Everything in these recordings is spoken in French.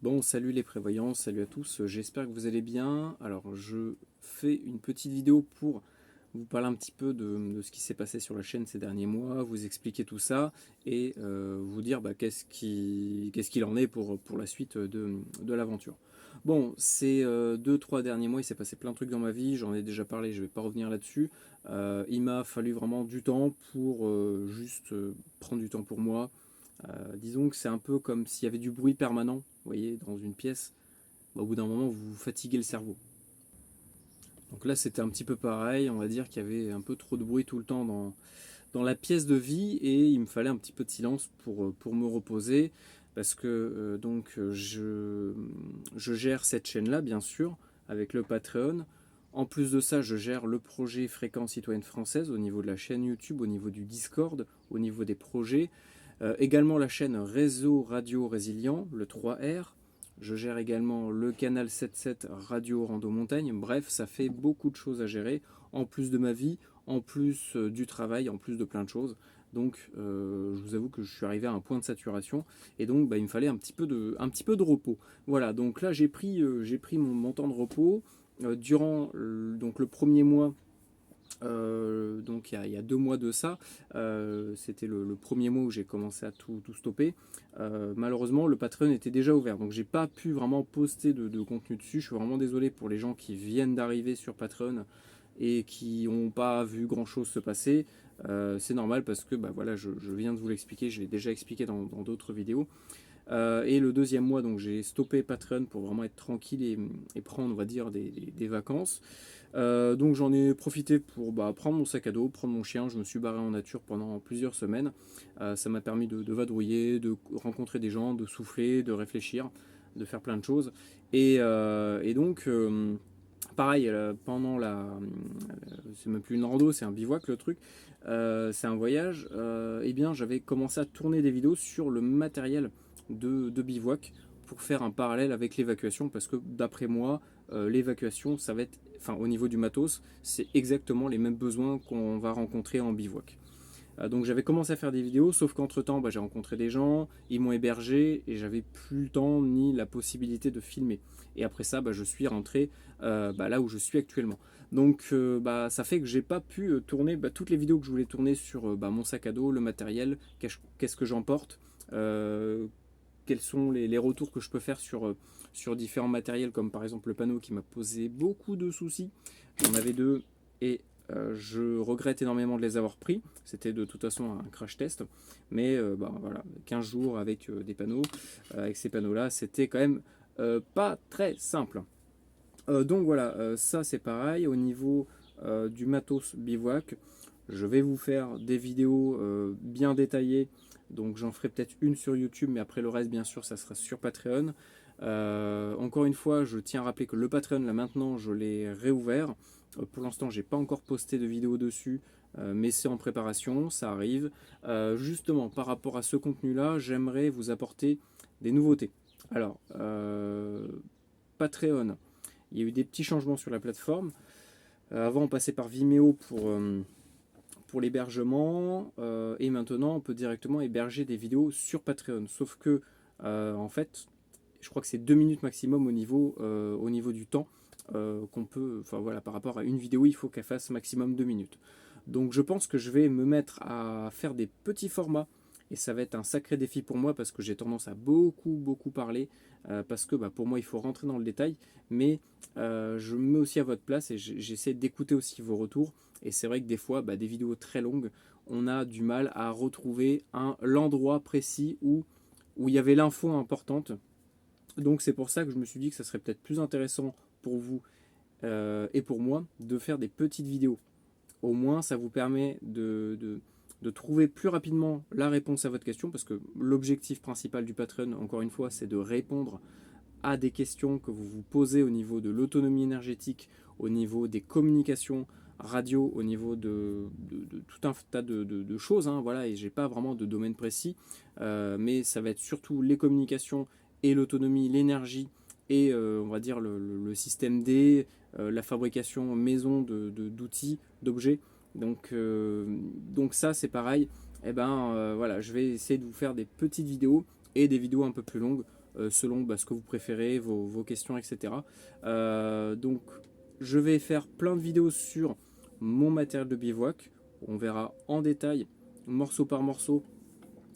Bon, salut les prévoyants, salut à tous, j'espère que vous allez bien. Alors, je fais une petite vidéo pour vous parler un petit peu de ce qui s'est passé sur la chaîne ces derniers mois, vous expliquer tout ça et vous dire qu'est-ce qu'il en est pour la suite de l'aventure. Bon, ces 2-3 derniers mois, il s'est passé plein de trucs dans ma vie, j'en ai déjà parlé, je ne vais pas revenir là-dessus. Il m'a fallu vraiment du temps pour prendre du temps pour moi. Disons que c'est un peu comme s'il y avait du bruit permanent, vous voyez, dans une pièce. Bah, au bout d'un moment, vous fatiguez le cerveau. Donc là, c'était un petit peu pareil. On va dire qu'il y avait un peu trop de bruit tout le temps dans la pièce de vie et il me fallait un petit peu de silence pour me reposer. Parce que je gère cette chaîne-là, bien sûr, avec le Patreon. En plus de ça, je gère le projet Fréquence Citoyenne Française au niveau de la chaîne YouTube, au niveau du Discord, au niveau des projets. Également la chaîne Réseau Radio Résilient, le 3R. Je gère également le canal 77 Radio Rando Montagne. Bref, ça fait beaucoup de choses à gérer, en plus de ma vie, en plus du travail, en plus de plein de choses. Donc je vous avoue que je suis arrivé à un point de saturation et donc il me fallait un petit peu de repos. Voilà, donc là j'ai pris mon temps de repos durant donc le premier mois. Donc il y a 2 mois de ça, c'était le premier mois où j'ai commencé à tout stopper. Malheureusement, le Patreon était déjà ouvert, donc j'ai pas pu vraiment poster de contenu dessus. Je suis vraiment désolé pour les gens qui viennent d'arriver sur Patreon et qui n'ont pas vu grand chose se passer. C'est normal parce que voilà, je viens de vous l'expliquer, je l'ai déjà expliqué dans d'autres vidéos. Et le deuxième mois, donc j'ai stoppé Patreon pour vraiment être tranquille et prendre, on va dire, des vacances. Donc j'en ai profité pour prendre mon sac à dos, prendre mon chien. Je me suis barré en nature pendant plusieurs semaines. Ça m'a permis de vadrouiller, de rencontrer des gens, de souffler, de réfléchir, de faire plein de choses. Et donc, pareil, pendant c'est même plus une rando, c'est un bivouac le truc. C'est un voyage. Eh bien, j'avais commencé à tourner des vidéos sur le matériel de bivouac pour faire un parallèle avec l'évacuation parce que d'après moi, l'évacuation, ça va être, enfin au niveau du matos, c'est exactement les mêmes besoins qu'on va rencontrer en bivouac. Donc j'avais commencé à faire des vidéos, sauf qu'entre temps j'ai rencontré des gens, ils m'ont hébergé et j'avais plus le temps ni la possibilité de filmer. Et après ça, je suis rentré là où je suis actuellement. Donc ça fait que j'ai pas pu tourner toutes les vidéos que je voulais tourner sur mon sac à dos, le matériel, qu'est-ce que j'emporte, quels sont les retours que je peux faire sur différents matériels, comme par exemple le panneau qui m'a posé beaucoup de soucis. J'en avais deux et je regrette énormément de les avoir pris. C'était de toute façon un crash test. Mais voilà, 15 jours avec des panneaux, avec ces panneaux-là, c'était quand même pas très simple. Donc voilà, ça c'est pareil. Au niveau du matos bivouac, je vais vous faire des vidéos bien détaillées. Donc j'en ferai peut-être une sur YouTube, mais après le reste, bien sûr, ça sera sur Patreon. Encore une fois, je tiens à rappeler que le Patreon, là maintenant, je l'ai réouvert. Pour l'instant, j'ai pas encore posté de vidéo dessus, mais c'est en préparation, ça arrive. Justement, par rapport à ce contenu-là, j'aimerais vous apporter des nouveautés. Alors, Patreon, il y a eu des petits changements sur la plateforme. Avant, on passait par Vimeo pour l'hébergement, et maintenant, on peut directement héberger des vidéos sur Patreon. Sauf que, en fait, je crois que c'est 2 minutes maximum au niveau du temps qu'on peut. Enfin voilà, par rapport à une vidéo, il faut qu'elle fasse maximum 2 minutes. Donc je pense que je vais me mettre à faire des petits formats et ça va être un sacré défi pour moi parce que j'ai tendance à beaucoup parler parce que pour moi il faut rentrer dans le détail, mais je me mets aussi à votre place et j'essaie d'écouter aussi vos retours. Et c'est vrai que des fois, des vidéos très longues, on a du mal à retrouver l'endroit précis où il y avait l'info importante. Donc c'est pour ça que je me suis dit que ça serait peut-être plus intéressant pour vous et pour moi de faire des petites vidéos. Au moins ça vous permet de trouver plus rapidement la réponse à votre question, parce que l'objectif principal du Patreon, encore une fois, c'est de répondre à des questions que vous vous posez au niveau de l'autonomie énergétique, au niveau des communications radio, au niveau de tout un tas de choses. Voilà, et j'ai pas vraiment de domaine précis, mais ça va être surtout les communications et l'autonomie, l'énergie et on va dire le système D, la fabrication maison d'outils, d'objets. Donc ça c'est pareil. Et voilà, je vais essayer de vous faire des petites vidéos et des vidéos un peu plus longues selon ce que vous préférez, vos questions, etc. Donc je vais faire plein de vidéos sur mon matériel de bivouac. On verra en détail, morceau par morceau,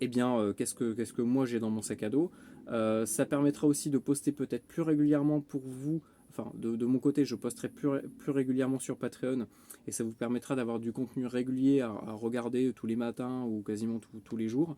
qu'est-ce que moi j'ai dans mon sac à dos. Ça permettra aussi de poster peut-être plus régulièrement pour vous. Enfin, de mon côté, je posterai plus régulièrement sur Patreon et ça vous permettra d'avoir du contenu régulier à regarder tous les matins ou quasiment tous les jours.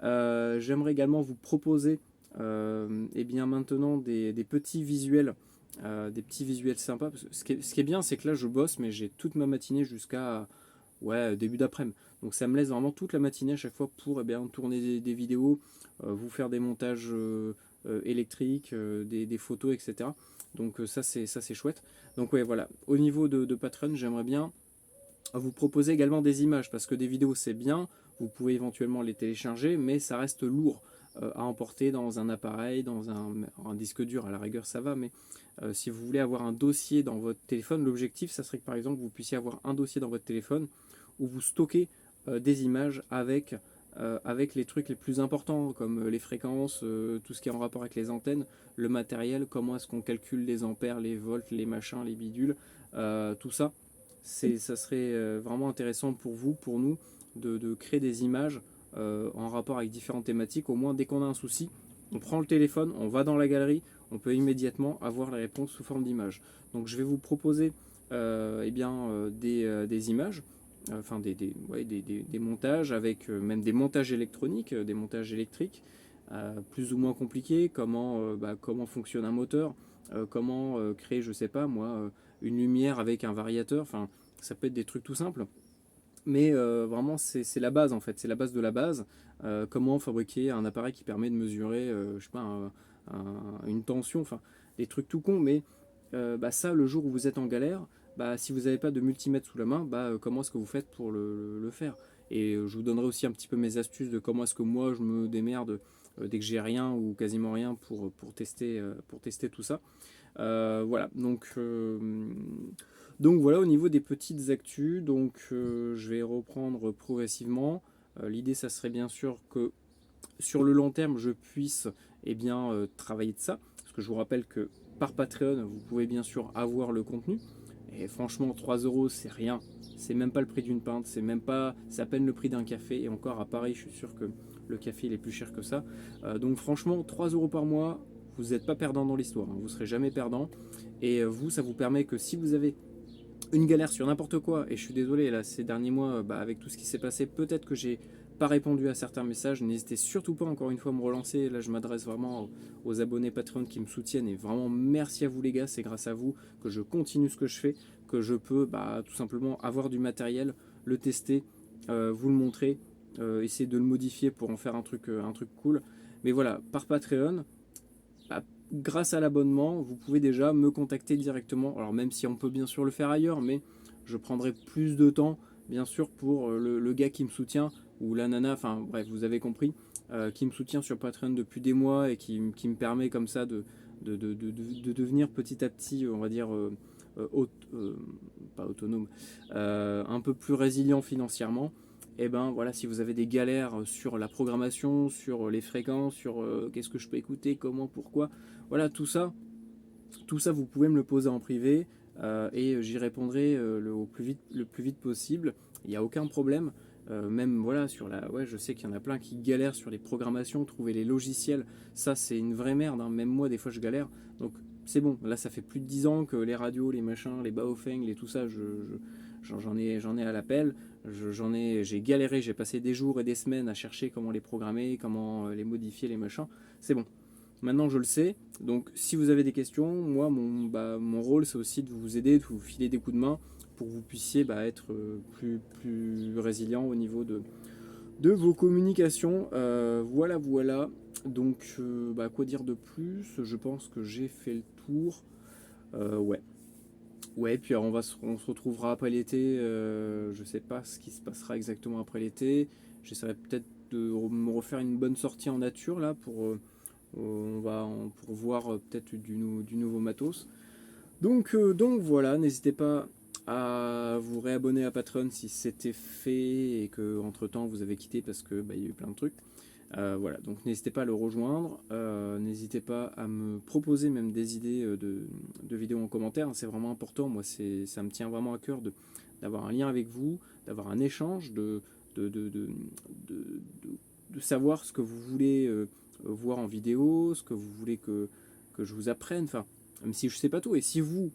J'aimerais également vous proposer maintenant des petits visuels. Des petits visuels sympas. Parce que ce qui est bien, c'est que là, je bosse, mais j'ai toute ma matinée jusqu'à début d'après-midi. Donc ça me laisse vraiment toute la matinée à chaque fois pour tourner des vidéos, vous faire des montages électriques, des photos, etc. Donc ça c'est chouette. Donc ouais, voilà. Au niveau de Patreon, j'aimerais bien vous proposer également des images, parce que des vidéos c'est bien, vous pouvez éventuellement les télécharger, mais ça reste lourd à emporter dans un appareil, dans un disque dur, à la rigueur ça va, mais si vous voulez avoir un dossier dans votre téléphone, l'objectif ça serait que par exemple vous puissiez avoir un dossier dans votre téléphone où vous stockez des images avec les trucs les plus importants, comme les fréquences, tout ce qui est en rapport avec les antennes, le matériel, comment est-ce qu'on calcule les ampères, les volts, les machins, les bidules, tout ça. Ça serait vraiment intéressant pour vous, pour nous, de créer des images en rapport avec différentes thématiques. Au moins, dès qu'on a un souci, on prend le téléphone, on va dans la galerie, on peut immédiatement avoir la réponse sous forme d'image. Donc je vais vous proposer des images, enfin des montages avec même des montages électroniques, des montages électriques, plus ou moins compliqués, comment fonctionne un moteur, comment créer, je sais pas moi, une lumière avec un variateur, enfin ça peut être des trucs tout simples. Mais vraiment c'est la base en fait, c'est la base de la base. Comment fabriquer un appareil qui permet de mesurer, je sais pas, une tension, enfin des trucs tout cons, mais ça le jour où vous êtes en galère, si vous n'avez pas de multimètre sous la main, comment est-ce que vous faites pour le faire. Et je vous donnerai aussi un petit peu mes astuces de comment est-ce que moi je me démerde dès que j'ai rien ou quasiment rien pour tester tout ça. Voilà, donc voilà au niveau des petites actus, donc je vais reprendre progressivement. L'idée ça serait bien sûr que sur le long terme je puisse travailler de ça, parce que je vous rappelle que par Patreon vous pouvez bien sûr avoir le contenu, et franchement 3 euros c'est rien, c'est même pas le prix d'une pinte, c'est à peine le prix d'un café, et encore à Paris je suis sûr que le café il est plus cher que ça. Donc franchement 3 euros par mois, vous n'êtes pas perdant dans l'histoire, hein, vous serez jamais perdant, et vous ça vous permet que si vous avez une galère sur n'importe quoi, et je suis désolé là ces derniers mois avec tout ce qui s'est passé, peut-être que j'ai pas répondu à certains messages, n'hésitez surtout pas encore une fois à me relancer. Là je m'adresse vraiment aux abonnés Patreon qui me soutiennent, et vraiment merci à vous les gars, c'est grâce à vous que je continue ce que je fais, que je peux tout simplement avoir du matériel, le tester, vous le montrer, essayer de le modifier pour en faire un truc cool. Mais voilà, par Patreon, grâce à l'abonnement, vous pouvez déjà me contacter directement. Alors même si on peut bien sûr le faire ailleurs, mais je prendrai plus de temps, bien sûr, pour le gars qui me soutient, ou la nana, enfin bref, vous avez compris, qui me soutient sur Patreon depuis des mois et qui me permet comme ça de devenir petit à petit, on va dire, pas autonome, un peu plus résilient financièrement. Et voilà, si vous avez des galères sur la programmation, sur les fréquences, sur qu'est-ce que je peux écouter, comment, pourquoi, voilà, tout ça vous pouvez me le poser en privé, et j'y répondrai le plus vite possible. Il n'y a aucun problème. Même voilà je sais qu'il y en a plein qui galèrent sur les programmations, trouver les logiciels, ça c'est une vraie merde, hein. Même moi des fois je galère. Donc c'est bon, là ça fait plus de 10 ans que les radios, les machins, les Baofeng, les tout ça, j'en ai à l'appel. J'ai galéré, j'ai passé des jours et des semaines à chercher comment les programmer, comment les modifier, les machins. C'est bon. Maintenant je le sais, donc si vous avez des questions, moi mon rôle c'est aussi de vous aider, de vous filer des coups de main pour que vous puissiez être plus résilient au niveau de vos communications. Voilà. Donc quoi dire de plus? Je pense que j'ai fait le tour. Ouais. Ouais, puis alors on se retrouvera après l'été. Je sais pas ce qui se passera exactement après l'été. J'essaierai peut-être de me refaire une bonne sortie en nature là pour voir peut-être du nouveau matos. Donc voilà, n'hésitez pas à vous réabonner à Patreon si c'était fait et que entre temps vous avez quitté parce que il y a eu plein de trucs. Voilà, donc n'hésitez pas à le rejoindre, n'hésitez pas à me proposer même des idées de vidéos en commentaire, hein, c'est vraiment important, moi ça me tient vraiment à cœur d'avoir un lien avec vous, d'avoir un échange, de, de, de, de- de savoir ce que vous voulez voir en vidéo, ce que vous voulez que je vous apprenne, enfin, même si je sais pas tout, et si vous,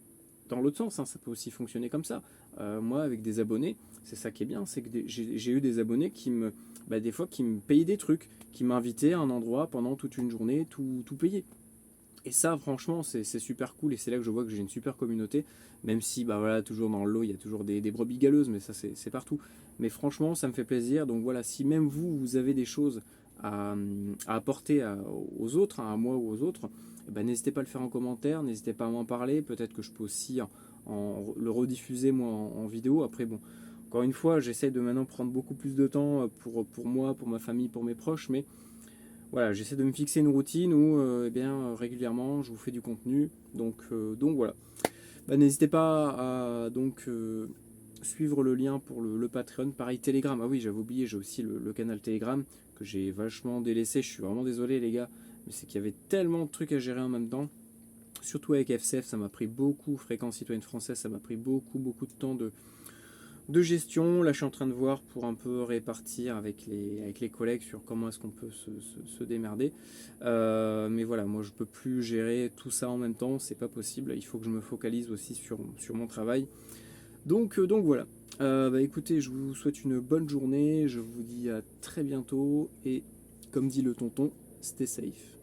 dans l'autre sens, hein, ça peut aussi fonctionner comme ça. Moi, avec des abonnés, c'est ça qui est bien, c'est que j'ai eu des abonnés qui des fois, qui me payaient des trucs, qui m'invitaient à un endroit pendant toute une journée, tout payé. Et ça, franchement, c'est super cool, et c'est là que je vois que j'ai une super communauté, même si, voilà, toujours dans le lot, il y a toujours des brebis galeuses, mais ça, c'est partout. Mais franchement, ça me fait plaisir, donc voilà, si même vous, vous avez des choses à apporter aux autres, hein, à moi ou aux autres, n'hésitez pas à le faire en commentaire, n'hésitez pas à m'en parler, peut-être que je peux aussi le rediffuser moi en vidéo. Après, bon, encore une fois, j'essaie de maintenant prendre beaucoup plus de temps pour moi, pour ma famille, pour mes proches, mais voilà, j'essaie de me fixer une routine où régulièrement je vous fais du contenu. Donc voilà. N'hésitez pas à suivre le lien pour le Patreon. Pareil, Telegram. Ah oui, j'avais oublié, j'ai aussi le canal Telegram que j'ai vachement délaissé. Je suis vraiment désolé, les gars. Mais c'est qu'il y avait tellement de trucs à gérer en même temps. Surtout avec FCF, ça m'a pris beaucoup, Fréquence Citoyenne Française, ça m'a pris beaucoup de temps de gestion. Là, je suis en train de voir pour un peu répartir avec les collègues sur comment est-ce qu'on peut se démerder. Mais voilà, moi, je peux plus gérer tout ça en même temps, c'est pas possible. Il faut que je me focalise aussi sur mon travail. Donc voilà. Écoutez, je vous souhaite une bonne journée. Je vous dis à très bientôt. Et comme dit le tonton, stay safe.